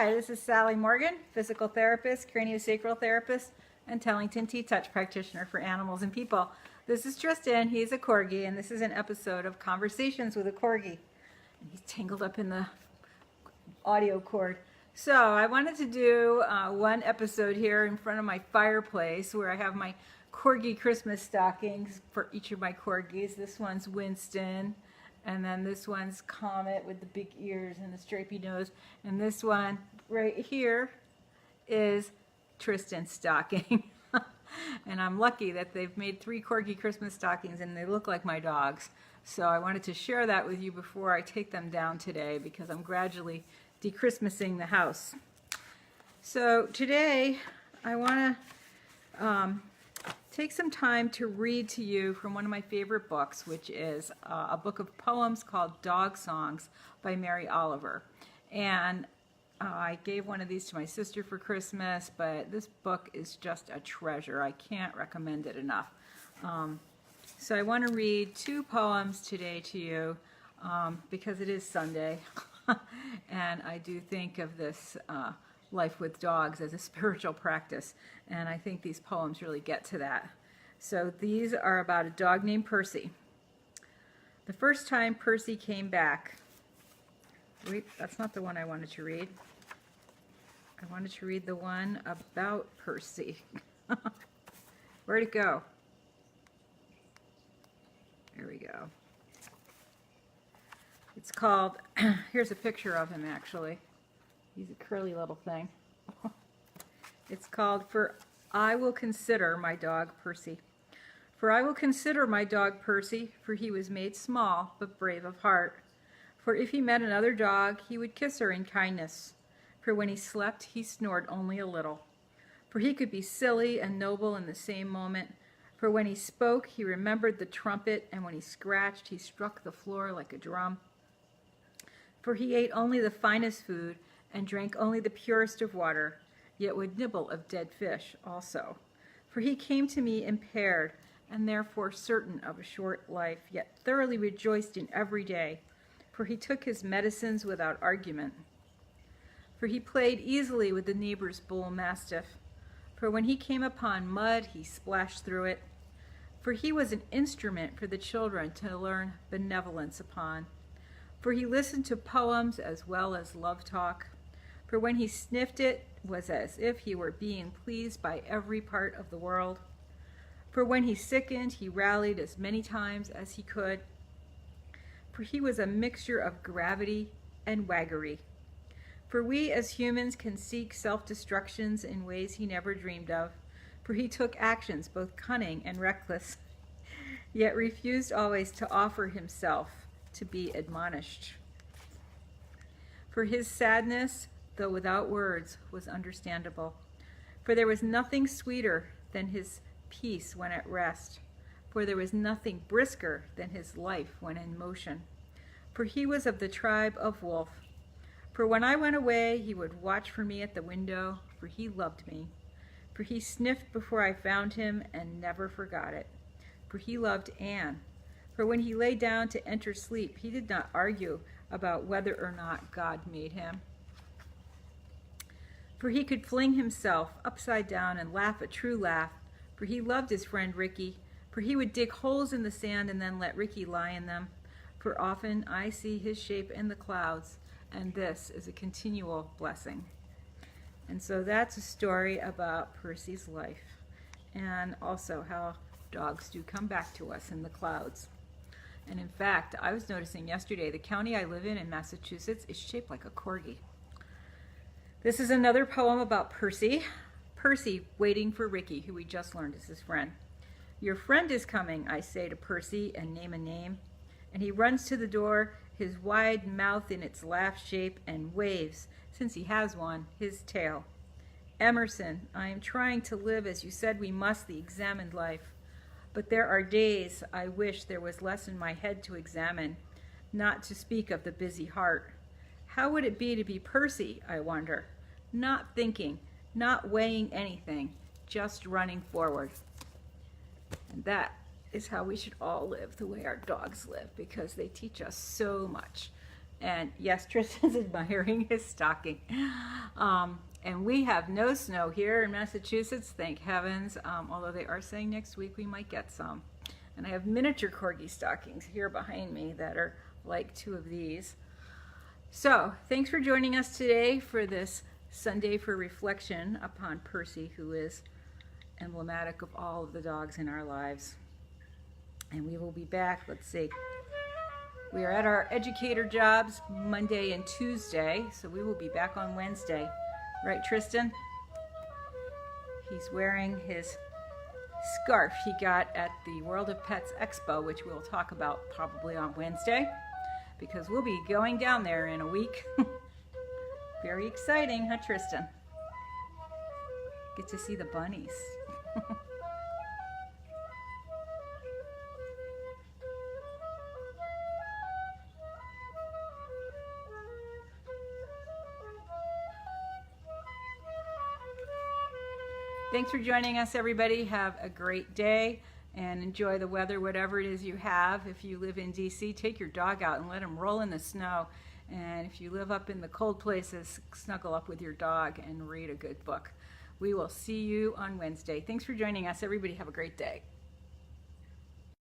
Hi, this is Sally Morgan, physical therapist, craniosacral therapist, and Tellington T-Touch practitioner for animals and people. This is Tristan, he's a Corgi, and this is an episode of Conversations with a Corgi. And he's tangled up in the audio cord. So I wanted to do one episode here in front of my fireplace where I have my Corgi Christmas stockings for each of my Corgis. This one's Winston. And then this one's Comet with the big ears and the stripy nose. And this one right here is Tristan's stocking. And I'm lucky that they've made 3 Corgi Christmas stockings and they look like my dogs. So I wanted to share that with you before I take them down today because I'm gradually de-Christmasing the house. So today I want to take some time to read to you from one of my favorite books, which is a book of poems called Dog Songs by Mary Oliver. And I gave one of these to my sister for Christmas, but this book is just a treasure. I can't recommend it enough. So I want to read 2 poems today to you because it is Sunday. And I do think of this life with dogs as a spiritual practice, and I think these poems really get to that. So these are about a dog named Percy. The first time Percy came back, wait, that's not the one I wanted to read. I wanted to read the one about Percy. Where'd it go? There we go. It's called, here's a picture of him actually. He's a curly little thing. It's called For I Will Consider My Dog Percy. For I will consider my dog Percy, for he was made small, but brave of heart. For if he met another dog, he would kiss her in kindness. For when he slept, he snored only a little. For he could be silly and noble in the same moment. For when he spoke, he remembered the trumpet, and when he scratched, he struck the floor like a drum. For he ate only the finest food, and drank only the purest of water, yet would nibble of dead fish also. For he came to me impaired, and therefore certain of a short life, yet thoroughly rejoiced in every day. For he took his medicines without argument. For he played easily with the neighbor's bull mastiff. For when he came upon mud, he splashed through it. For he was an instrument for the children to learn benevolence upon. For he listened to poems as well as love talk. For when he sniffed it was as if he were being pleased by every part of the world. For when he sickened, he rallied as many times as he could. For he was a mixture of gravity and waggery. For we as humans can seek self-destructions in ways he never dreamed of. For he took actions both cunning and reckless, yet refused always to offer himself to be admonished. For his sadness, though without words, was understandable. For there was nothing sweeter than his peace when at rest. For there was nothing brisker than his life when in motion. For he was of the tribe of wolf. For when I went away, he would watch for me at the window, for he loved me. For he sniffed before I found him and never forgot it. For he loved Anne. For when he lay down to enter sleep, he did not argue about whether or not God made him. For he could fling himself upside down and laugh a true laugh, for he loved his friend Ricky. For he would dig holes in the sand and then let Ricky lie in them. For often I see his shape in the clouds, and this is a continual blessing. And so that's a story about Percy's life, and also how dogs do come back to us in the clouds. And in fact, I was noticing yesterday, the county I live in Massachusetts is shaped like a corgi. This is another poem about Percy. Percy waiting for Ricky, who we just learned is his friend. Your friend is coming, I say to Percy, and name a name. And he runs to the door, his wide mouth in its laugh shape, and waves, since he has one, his tail. Emerson, I am trying to live as you said we must, the examined life. But there are days I wish there was less in my head to examine, not to speak of the busy heart. How would it be to be Percy, I wonder, not thinking, not weighing anything, just running forward? And that is how we should all live, the way our dogs live, because they teach us so much. And yes, Tristan's admiring his stocking. And we have no snow here in Massachusetts, thank heavens, although they are saying next week we might get some. And I have miniature Corgi stockings here behind me that are like 2 of these. So, thanks for joining us today for this Sunday for reflection upon Percy, who is emblematic of all of the dogs in our lives. And we will be back, let's see. We are at our educator jobs Monday and Tuesday, so we will be back on Wednesday. Right, Tristan? He's wearing his scarf he got at the World of Pets Expo, which we'll talk about probably on Wednesday, because we'll be going down there in a week. Very exciting, huh, Tristan? Get to see the bunnies. Thanks for joining us, everybody. Have a great day and enjoy the weather, whatever it is you have. If you live in DC, take your dog out and let him roll in the snow. And if you live up in the cold places, snuggle up with your dog and read a good book. We will see you on Wednesday. Thanks for joining us, everybody. Have a great day.